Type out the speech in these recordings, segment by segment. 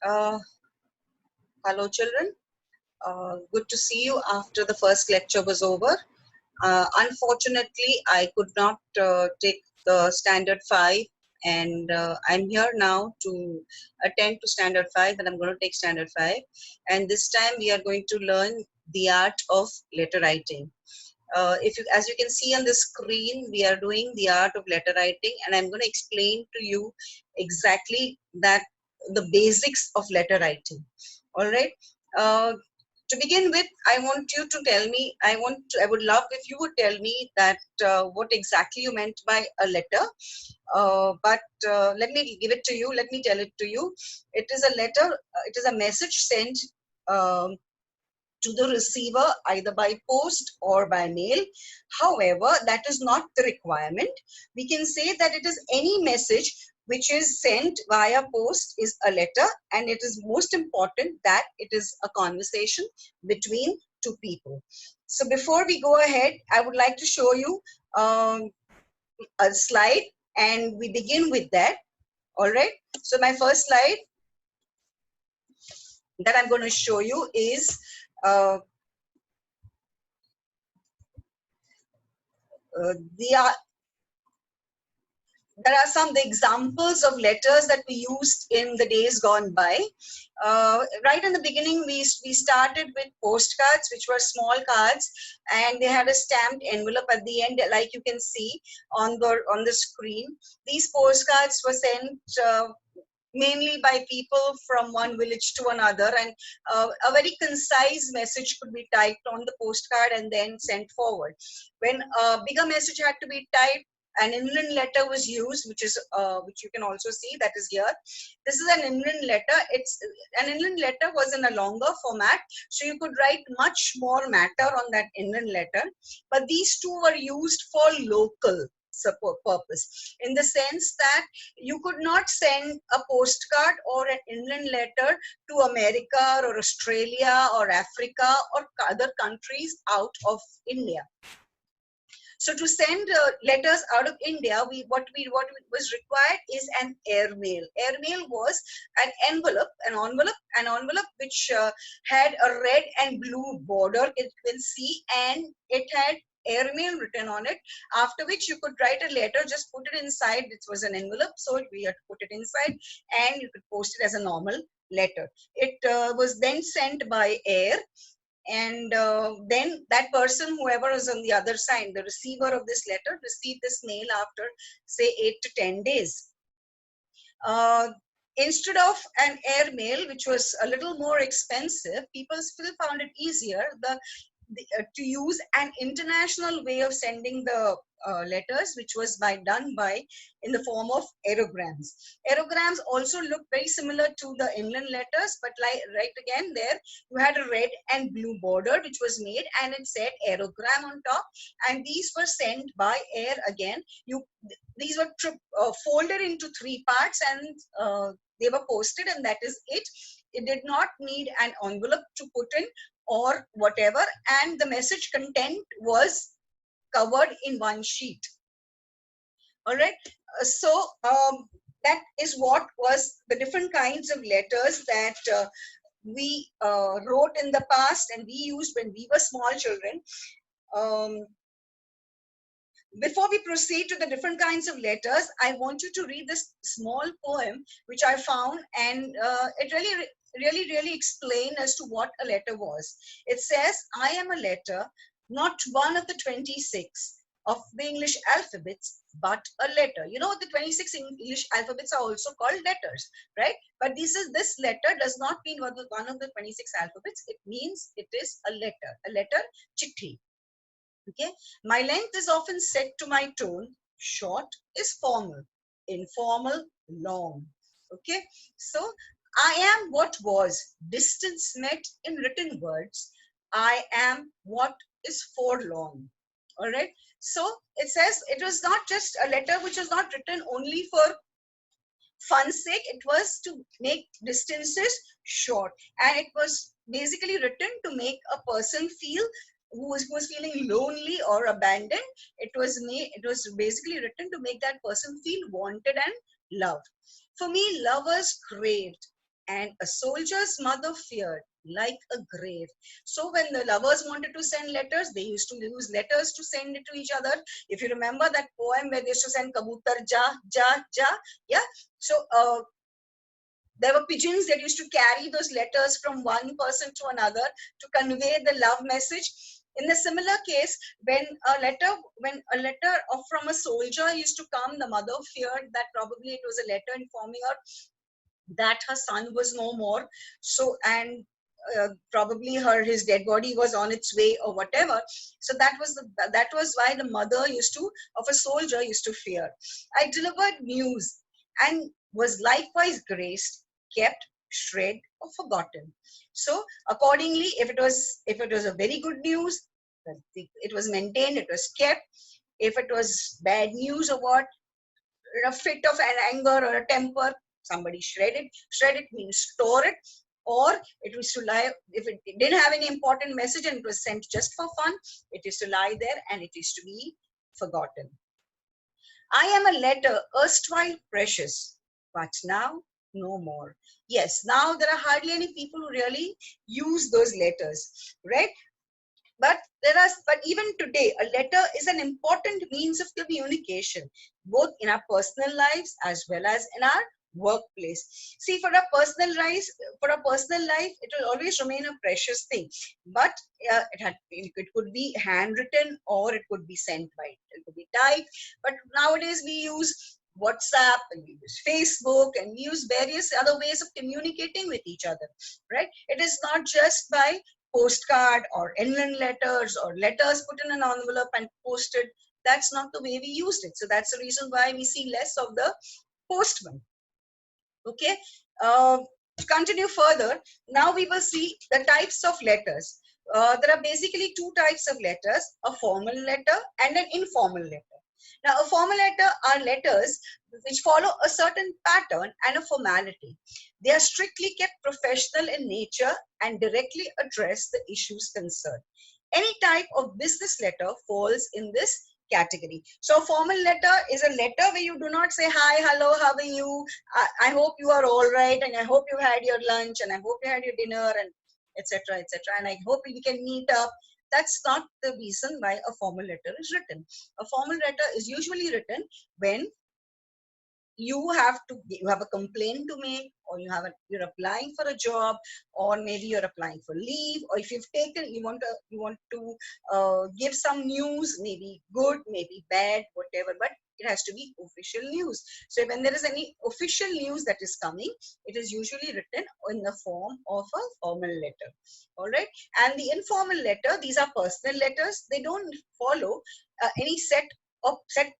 Uh, Hello, children. Good to see you after the first lecture was over. Unfortunately, I could not take the standard 5, and I'm here now to attend to standard 5, and I'm going to take standard 5. And this time we are going to learn the art of letter writing. As you can see on the screen, we are doing the art of letter writing, and I'm going to explain to you exactly that the basics of letter writing. All right. To begin with, I want you to tell me. I would love if you would tell me that what exactly you meant by a letter. But let me give it to you. Let me tell it to you. It is a letter. It is a message sent um, to the receiver either by post or by mail. However, that is not the requirement. We can say that it is any message which is sent via post is a letter, and it is most important that it is a conversation between two people. So before we go ahead, I would like to show you a slide, and we begin with that. All right. So my first slide that I'm going to show you is uh, the there are some examples of letters that we used in the days gone by. Right in the beginning, we started with postcards, which were small cards, and they had a stamped envelope at the end, like you can see on the screen. These postcards were sent mainly by people from one village to another, and a very concise message could be typed on the postcard and then sent forward. When a bigger message had to be typed, an inland letter was used, which you can also see, that is here. This is an inland letter. An inland letter was in a longer format, so you could write much more matter on that inland letter. But these two were used for local support purpose, in the sense that you could not send a postcard or an inland letter to America or Australia or Africa or other countries out of India. So to send letters out of India, what was required is an airmail. Airmail was an envelope which had a red and blue border, you can see, and it had airmail written on it, after which you could write a letter, just put it inside. It was an envelope, so we had to put it inside, and you could post it as a normal letter. It was then sent by air, and then that person, whoever is on the other side, the receiver of this letter, received this mail after, say, 8 to 10 days. Instead of an airmail, which was a little more expensive, people still found it easier to use an international way of sending the letters, which was done in the form of aerograms. Aerograms also look very similar to the inland letters, but right again there you had a red and blue border which was made, and it said aerogram on top, and these were sent by air again. These were folded into 3 parts, and they were posted, and that is it. It did not need an envelope to put in or whatever, and the message content was covered in one sheet. All right. So that is what was the different kinds of letters that we wrote in the past and we used when we were small children. Before we proceed to the different kinds of letters, I want you to read this small poem which I found, and it really explained as to what a letter was. It says, I am a letter, not one of the 26 of the English alphabets, but a letter. You know, the 26 English alphabets are also called letters, right? But this letter does not mean one of the 26 alphabets. It means it is a letter, chithi. Okay, my length is often set to my tone. Short is formal, informal, long. Okay, so I am what was, distance met in written words. I am what is forlorn. All right, so it says it was not just a letter which was not written only for fun's sake. It was to make distances short, and it was basically written to make a person feel who was feeling lonely or abandoned. It was basically written to make that person feel wanted and loved. For me, lovers craved and a soldier's mother feared like a grave. So when the lovers wanted to send letters, they used to use letters to send it to each other. If you remember that poem where they used to send kabutar ja ja ja, yeah. So there were pigeons that used to carry those letters from one person to another to convey the love message. In a similar case, when a letter from a soldier used to come, the mother feared that probably it was a letter informing her that her son was no more. So, and probably his dead body was on its way or whatever. So that was why the mother of a soldier used to fear. I delivered news and was likewise graced, kept, shred, or forgotten. So accordingly, if it was a very good news, it was maintained, it was kept. If it was bad news or what, a fit of an anger or a temper, somebody shred it. Shred it means store it, or it was to lie. If it didn't have any important message and it was sent just for fun, it is to lie there and it is to be forgotten. I am a letter erstwhile precious, but now no more. Yes, now there are hardly any people who really use those letters, right? But even today, a letter is an important means of communication, both in our personal lives as well as in our workplace. See, for a personal life, it will always remain a precious thing. But it could be handwritten or it could be sent by it could be typed. But nowadays we use WhatsApp and we use Facebook and we use various other ways of communicating with each other, right? It is not just by postcard or inland letters or letters put in an envelope and posted. That's not the way we used it. So that's the reason why we see less of the postman. Okay. To continue further, now we will see the types of letters. There are basically two types of letters, a formal letter and an informal letter. Now, a formal letter are letters which follow a certain pattern and a formality. They are strictly kept professional in nature and directly address the issues concerned. Any type of business letter falls in this category. So a formal letter is a letter where you do not say hi, hello, how are you? I hope you are all right, and I hope you had your lunch, and I hope you had your dinner, and etc. etc. And I hope we can meet up. That's not the reason why a formal letter is written. A formal letter is usually written when you have a complaint to make, or you're applying for a job, or maybe you're applying for leave, or if you want to give some news, maybe good, maybe bad, whatever, but it has to be official news. So when there is any official news that is coming, it is usually written in the form of a formal letter. All right. And the informal letter, these are personal letters. They don't follow any set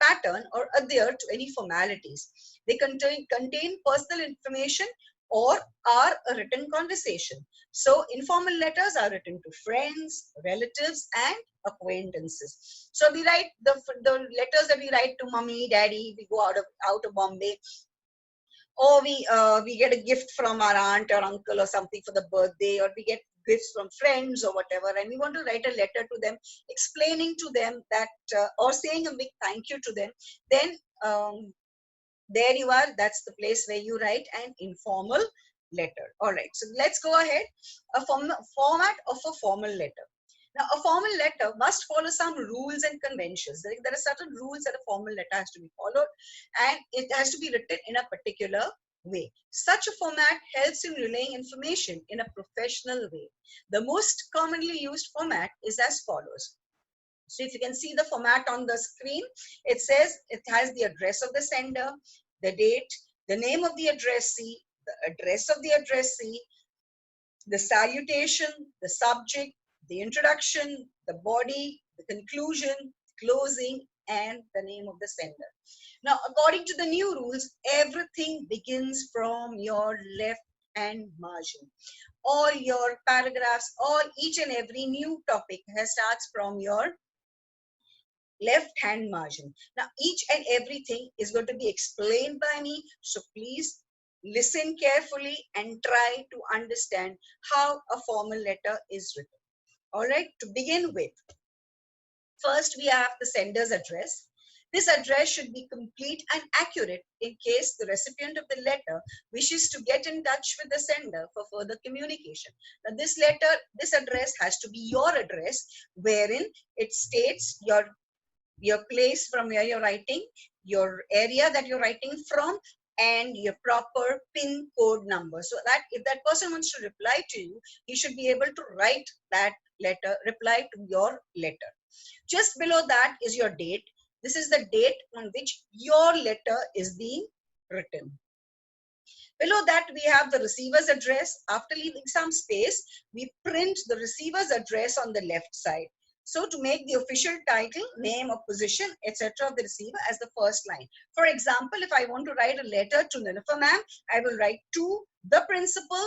pattern or adhere to any formalities. They contain personal information or are a written conversation. So informal letters are written to friends, relatives, and acquaintances. So we write the letters that we write to mommy, daddy. We go out of Bombay, or we get a gift from our aunt or uncle or something for the birthday, or we get gifts from friends or whatever, and we want to write a letter to them explaining to them that or saying a big thank you to them. Then there you are, that's the place where you write an informal letter. All right, so let's go ahead. A format of a formal letter. Now, a formal letter must follow some rules and conventions. There are certain rules that a formal letter has to be followed, and it has to be written in a particular way. Such a format helps in relaying information in a professional way. The most commonly used format is as follows. So if you can see the format on the screen, it says it has the address of the sender, the date, the name of the addressee, the address of the addressee, the salutation, the subject, the introduction, the body, the conclusion, closing, and the name of the sender. Now, according to the new rules, everything begins from your left hand margin. All your paragraphs, each and every new topic starts from your left hand margin. Now, each and everything is going to be explained by me. So please listen carefully and try to understand how a formal letter is written. All right, to begin with, first we have the sender's address. This address should be complete and accurate in case the recipient of the letter wishes to get in touch with the sender for further communication. Now, this address has to be your address, wherein it states your place from where you're writing, your area that you're writing from, and your proper PIN code number. So that if that person wants to reply to you, he should be able to write that letter, reply to your letter. Just below that is your date. This is the date on which your letter is being written. Below that, we have the receiver's address. After leaving some space, we print the receiver's address on the left side. So to make the official title, name or position, etc. of the receiver as the first line. For example, if I want to write a letter to Nilofer ma'am, I will write to the principal,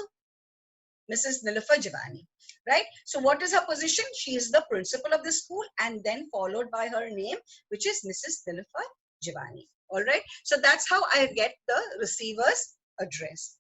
Mrs. Nilofer Javani, right? So what is her position? She is the principal of the school, and then followed by her name, which is Mrs. Nilofer Javani. All right. So that's how I get the receiver's address.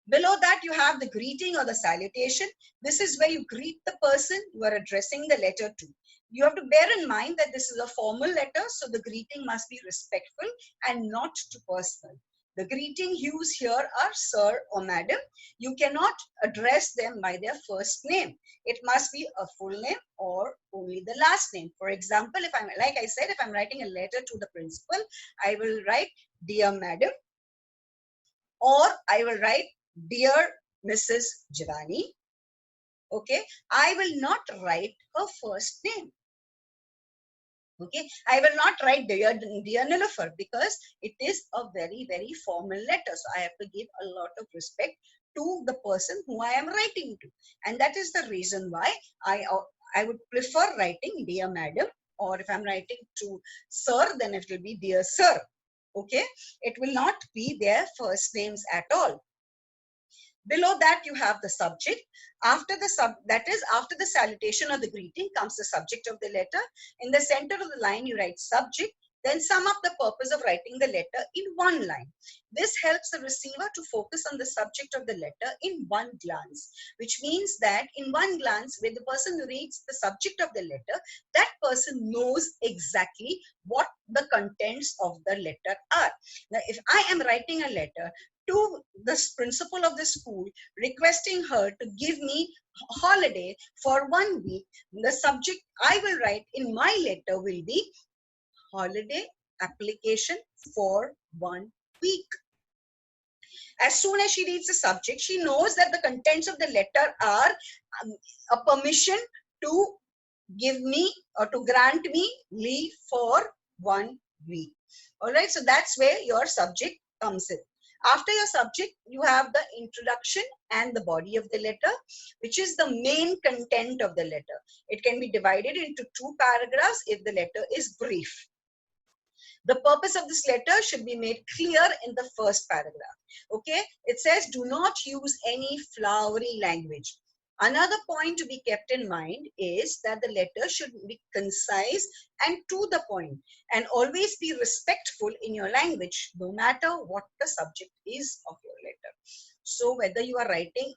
Below that, you have the greeting or the salutation. This is where you greet the person you are addressing the letter to. You have to bear in mind that this is a formal letter, so the greeting must be respectful and not too personal. The greeting hues here are sir or madam. You cannot address them by their first name. It must be a full name or only the last name. For example, if I'm, like I said, if I'm writing a letter to the principal, I will write, dear madam, or I will write, dear Mrs. Javani. Okay, I will not write her first name. Okay, I will not write dear Nilofer because it is a very, very formal letter. So I have to give a lot of respect to the person who I am writing to. And that is the reason why I would prefer writing dear madam, or if I'm writing to sir, then it will be dear sir. Okay, it will not be their first names at all. Below that, you have the subject. After the salutation or the greeting comes the subject of the letter. In the center of the line, you write subject, then sum up the purpose of writing the letter in one line. This helps the receiver to focus on the subject of the letter in one glance, which means that in one glance, when the person reads the subject of the letter, that person knows exactly what the contents of the letter are. Now, if I am writing a letter to the principal of the school requesting her to give me a holiday for 1 week, the subject I will write in my letter will be holiday application for 1 week. As soon as she reads the subject, she knows that the contents of the letter are a permission to give me or to grant me leave for 1 week. All right, so that's where your subject comes in. After your subject, you have the introduction and the body of the letter, which is the main content of the letter. It can be divided into 2 paragraphs if the letter is brief. The purpose of this letter should be made clear in the first paragraph. Okay, it says, do not use any flowery language. Another point to be kept in mind is that the letter should be concise and to the point, and always be respectful in your language, no matter what the subject is of your letter. So whether you are writing,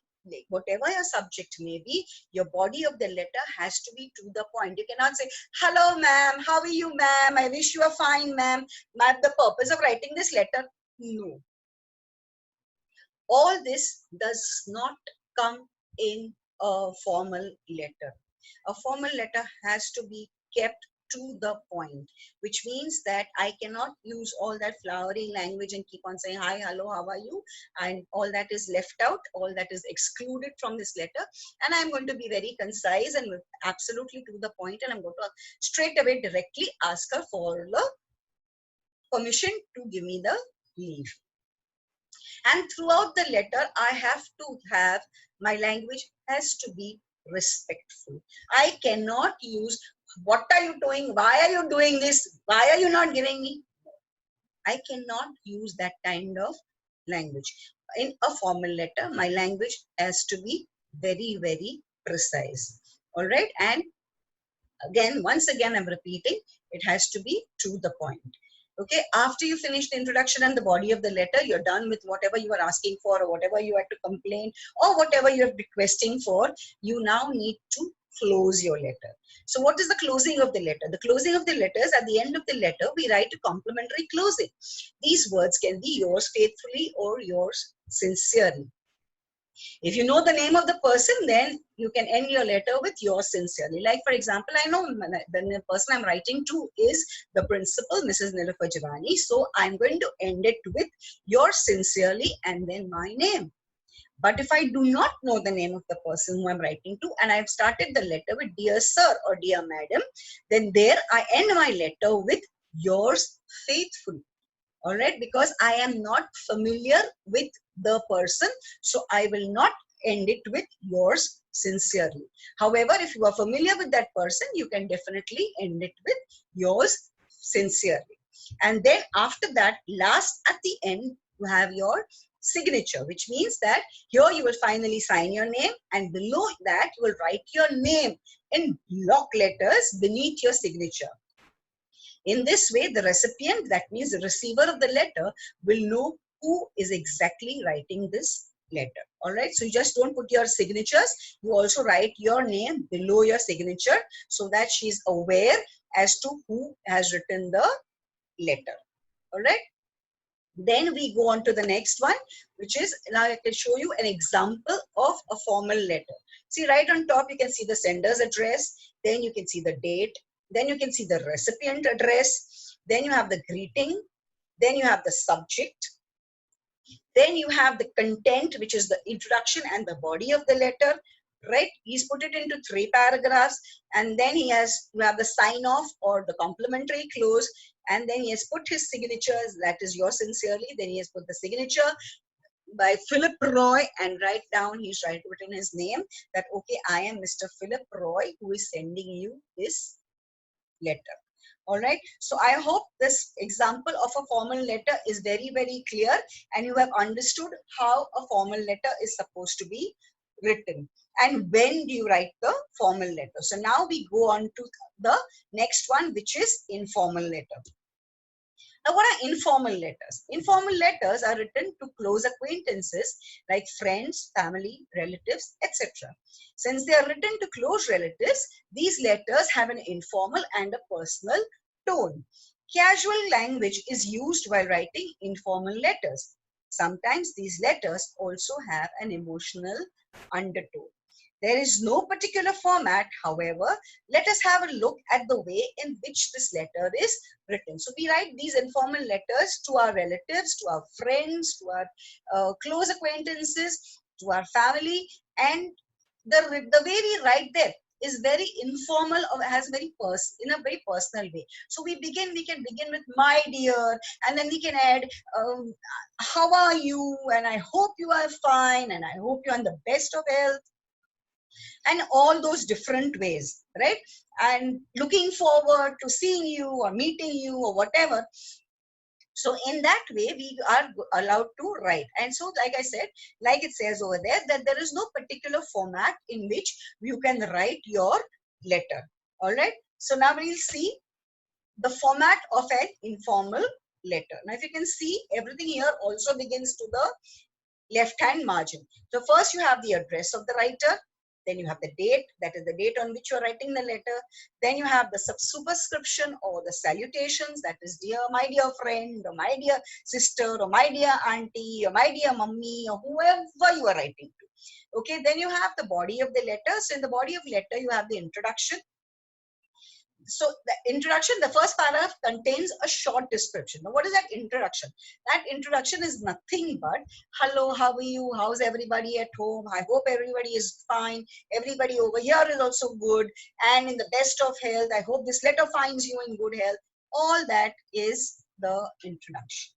whatever your subject may be, your body of the letter has to be to the point. You cannot say, hello ma'am, how are you ma'am, I wish you are fine ma'am, the purpose of writing this letter. No. All this does not come in a formal letter. A formal letter has to be kept to the point, which means that I cannot use all that flowery language and keep on saying hi, hello, how are you, and all that is left out, all that is excluded from this letter. And I'm going to be very concise and absolutely to the point, and I'm going to straight away directly ask her for the permission to give me the leave. And throughout the letter, I have to have, my language has to be respectful. I cannot use, what are you doing? Why are you doing this? Why are you not giving me? I cannot use that kind of language. In a formal letter, my language has to be very, very precise. All right. And again, once again, I'm repeating, it has to be to the point. Okay, after you finish the introduction and the body of the letter, you're done with whatever you are asking for or whatever you had to complain or whatever you're requesting for. You now need to close your letter. So what is the closing of the letter? The closing of the letters, at the end of the letter, we write a complimentary closing. These words can be yours faithfully or yours sincerely. If you know the name of the person, then you can end your letter with yours sincerely. Like, for example, I know the person I'm writing to is the principal, Mrs. Nilufar Javani. So I'm going to end it with yours sincerely and then my name. But if I do not know the name of the person who I'm writing to and I've started the letter with dear sir or dear madam, then there I end my letter with yours faithfully. All right, because I am not familiar with the person, so I will not end it with yours sincerely. However, if you are familiar with that person, you can definitely end it with yours sincerely. And then after that, last at the end, you have your signature, which means that here you will finally sign your name, and below that you will write your name in block letters beneath your signature. In this way, the recipient, that means the receiver of the letter, will know who is exactly writing this letter. All right, so you just don't put your signatures, you also write your name below your signature so that she is aware as to who has written the letter. All right, then we go on to the next one, which is, now I can show you an example of a formal letter. See, right on top you can see the sender's address, then you can see the date, then you can see the recipient address, then you have the greeting, then you have the subject, then you have the content, which is the introduction and the body of the letter, right? He's put it into 3 paragraphs, and then you have the sign off or the complimentary close, and then he has put his signatures, that is yours sincerely, then he has put the signature by Philip Roy, and write down, he's written his name, that okay, I am Mr. Philip Roy who is sending you this letter. All right, so I hope this example of a formal letter is very, very clear, and you have understood how a formal letter is supposed to be written and when do you write the formal letter. So now we go on to the next one, which is informal letter. Now, what are informal letters? Informal letters are written to close acquaintances like friends, family, relatives, etc. Since they are written to close relatives, these letters have an informal and a personal tone. Casual language is used while writing informal letters. Sometimes these letters also have an emotional undertone. There is no particular format, however. Let us have a look at the way in which this letter is written. So we write these informal letters to our relatives, to our friends, to our close acquaintances, to our family, and the way we write there is very informal or has very in a very personal way. So we can begin with my dear, and then we can add how are you, and I hope you are fine, and I hope you're in the best of health, and all those different ways, right? And looking forward to seeing you or meeting you or whatever. So in that way, we are allowed to write. And so, like I said, like it says over there, that there is no particular format in which you can write your letter. All right. So now we'll see the format of an informal letter. Now, if you can see, everything here also begins to the left-hand margin. So first you have the address of the writer, then you have the date, that is the date on which you're writing the letter. Then you have the superscription or the salutations, that is dear, my dear friend, or my dear sister, or my dear auntie, or my dear mummy, or whoever you are writing to. Okay, then you have the body of the letter. So in the body of letter, you have the introduction. So the introduction, the first paragraph contains a short description. Now, what is that introduction? That introduction is nothing but, hello, how are you? How's everybody at home? I hope everybody is fine. Everybody over here is also good and in the best of health. I hope this letter finds you in good health. All that is the introduction.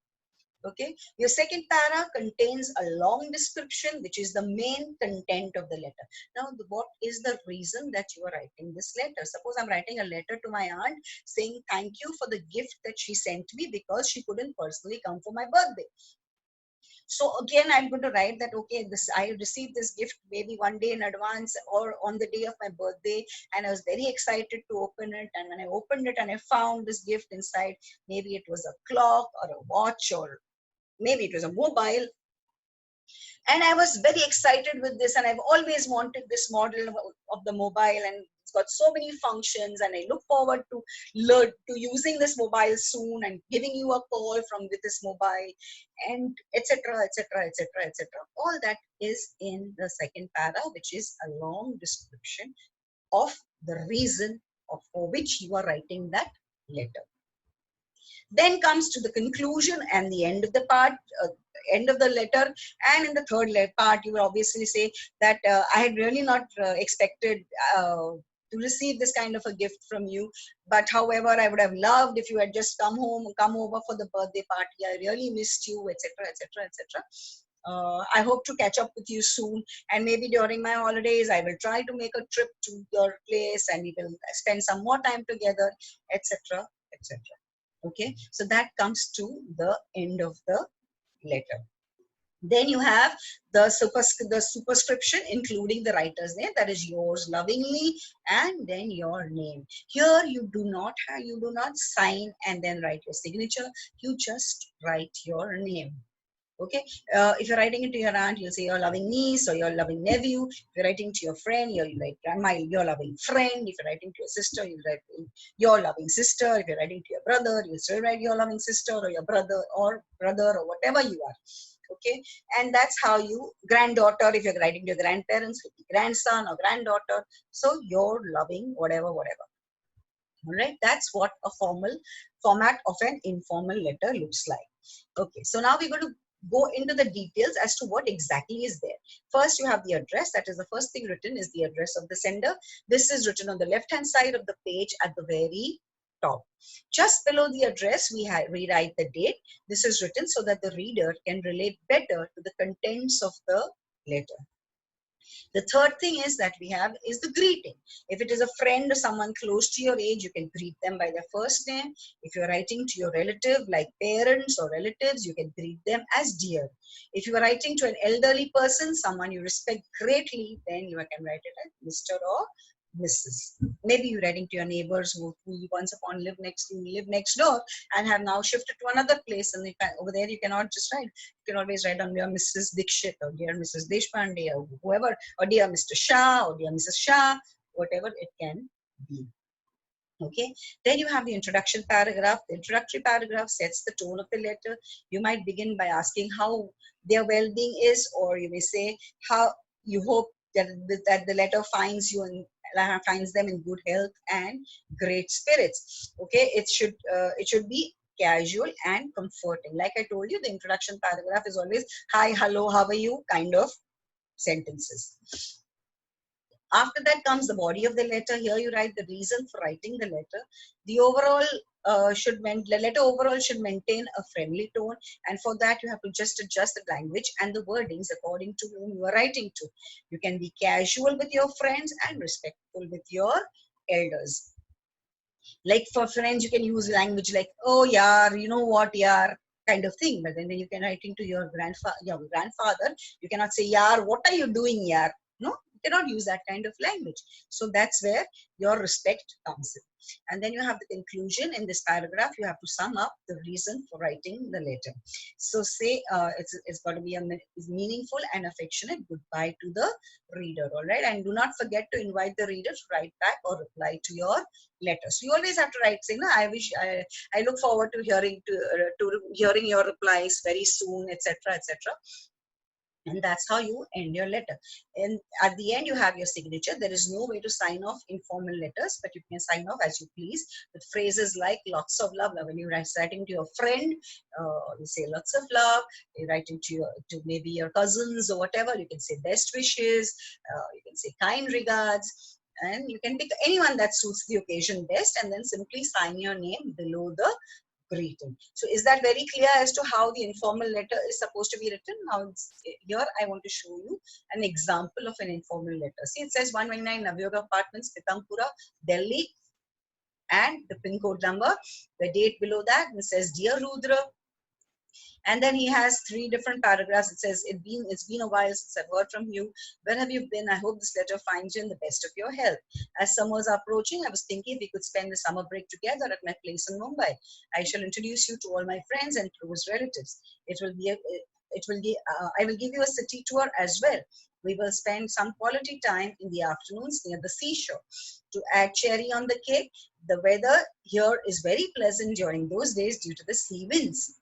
Okay, your second para contains a long description, which is the main content of the letter. Now, what is the reason that you are writing this letter? Suppose I'm writing a letter to my aunt saying thank you for the gift that she sent me because she couldn't personally come for my birthday. So again, I'm going to write that, okay, I received this gift maybe one day in advance or on the day of my birthday, and I was very excited to open it. And when I opened it and I found this gift inside, maybe it was a clock or a watch, or maybe it was a mobile. And I was very excited with this, and I've always wanted this model of the mobile, and it's got so many functions, and I look forward to learn to using this mobile soon and giving you a call from with this mobile, and etc., etc., etc., etc. All that is in the second para, which is a long description of the reason for which you are writing that letter. Then comes to the conclusion and the end of the part, end of the letter. And in the third part, you will obviously say that I had really not expected to receive this kind of a gift from you, but however, I would have loved if you had just come over for the birthday party. I really missed you, etc., etc., etc. I hope to catch up with you soon, and maybe during my holidays I will try to make a trip to your place and we will spend some more time together, etc., etc. Okay, so that comes to the end of the letter. Then you have the superscription, including the writer's name, that is yours lovingly, and then your name. Here you do not sign and then write your signature. You just write your name. Okay, if you're writing it to your aunt, you'll say your loving niece or your loving nephew. If you're writing to your friend, you'll write grandma, your loving friend. If you're writing to your sister, you'll write your loving sister. If you're writing to your brother, you'll still write your loving sister or your brother or whatever you are. Okay, and that's how you granddaughter. If you're writing to your grandparents, grandson or granddaughter, so your loving whatever. All right, that's what a formal format of an informal letter looks like. Okay, so now we're going to go into the details as to what exactly is there. First, you have the address. That is the first thing written is the address of the sender. This is written on the left-hand side of the page at the very top. Just below the address, we rewrite the date. This is written so that the reader can relate better to the contents of the letter. The third thing is that we have is the greeting. If it is a friend or someone close to your age, you can greet them by their first name. If you're writing to your relative, like parents or relatives, you can greet them as dear. If you are writing to an elderly person, someone you respect greatly, then you can write it as Mr. or Mrs. Maybe you're writing to your neighbors who once upon lived next door and have now shifted to another place, and over there you cannot just write. You can always write on dear Mrs. Dixit or dear Mrs. Deshpande or whoever, or dear Mr. Shah or dear Mrs. Shah, whatever it can be. Okay, then you have the introduction paragraph. The introductory paragraph sets the tone of the letter. You might begin by asking how their well-being is, or you may say how you hope that the letter finds you and finds them in good health and great spirits. Okay, it should be casual and comforting. Like I told you, the introduction paragraph is always hi, hello, how are you kind of sentences. After that comes the body of the letter. Here you write the reason for writing the letter. The overall the letter overall should maintain a friendly tone, and for that you have to just adjust the language and the wordings according to whom you are writing to. You can be casual with your friends and respectful with your elders. Like for friends, you can use language like, oh yeah, you know what, yeah, kind of thing. But then you can write into your grandfather, you cannot say, yeah, what are you doing, yeah? No, you cannot use that kind of language. So that's where your respect comes in. And then you have the conclusion. In this paragraph, you have to sum up the reason for writing the letter. So say it's got to be a meaningful and affectionate goodbye to the reader. All right, and do not forget to invite the reader to write back or reply to your letter. So you always have to write, say, no, I look forward to hearing hearing your replies very soon, etc., etc. And that's how you end your letter. And at the end, you have your signature. There is no way to sign off informal letters, but you can sign off as you please with phrases like lots of love. Now, when you're writing to your friend, you say lots of love. You're writing to maybe your cousins or whatever, you can say best wishes. You can say kind regards. And you can pick anyone that suits the occasion best, and then simply sign your name below the greeting. So is that very clear as to how the informal letter is supposed to be written? Now here I want to show you an example of an informal letter. See, it says 129 Navyoga Apartments, Pitampura, Delhi, and the pin code number, the date below that, and it says Dear Rudra. And then he has 3 different paragraphs. It says, it's been a while since I've heard from you. Where have you been? I hope this letter finds you in the best of your health. As summers are approaching, I was thinking if we could spend the summer break together at my place in Mumbai. I shall introduce you to all my friends and close relatives. It will be I will give you a city tour as well. We will spend some quality time in the afternoons near the seashore. To add cherry on the cake, the weather here is very pleasant during those days due to the sea winds.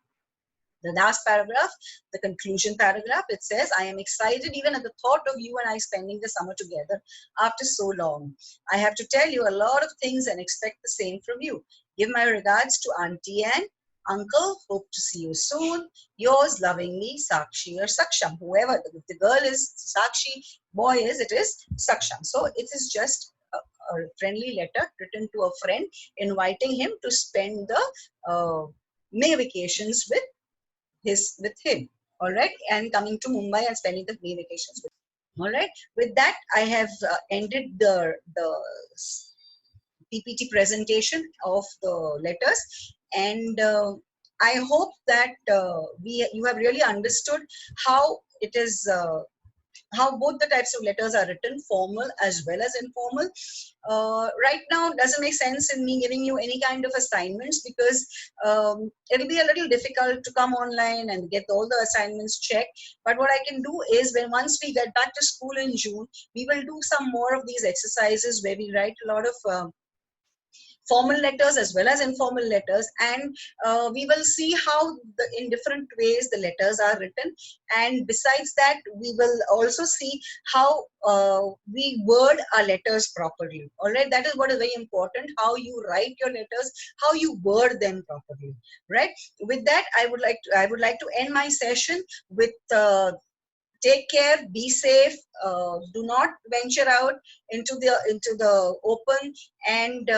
The last paragraph, the conclusion paragraph, it says, I am excited even at the thought of you and I spending the summer together after so long. I have to tell you a lot of things and expect the same from you. Give my regards to Auntie and Uncle. Hope to see you soon. Yours lovingly, Sakshi or Saksham. Whoever, if the girl is Sakshi, boy it is Saksham. So it is just a friendly letter written to a friend inviting him to spend the May vacations with him. All right, and coming to Mumbai and spending the May vacations with him. All right, with that I have ended the PPT presentation of the letters, and I hope that you have really understood how it is how both the types of letters are written, formal as well as informal. Right now, doesn't make sense in me giving you any kind of assignments because it'll be a little difficult to come online and get all the assignments checked. But what I can do is once we get back to school in June, we will do some more of these exercises where we write a lot of formal letters as well as informal letters, and we will see how in different ways the letters are written, and besides that we will also see how we word our letters properly. All right, that is what is very important, how you write your letters, how you word them properly, right? With that, I would like to end my session with take care, be safe, do not venture out into the open, and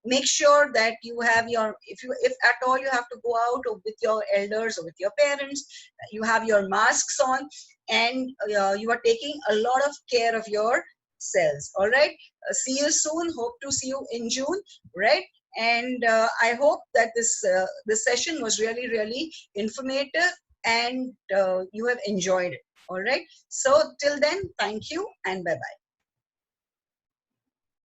make sure that you have your, if at all you have to go out or with your elders or with your parents, you have your masks on, and you are taking a lot of care of yourselves. All right, see you soon, hope to see you in June, right? And I hope that this session was really informative, and you have enjoyed it. All right, so till then, thank you and bye bye.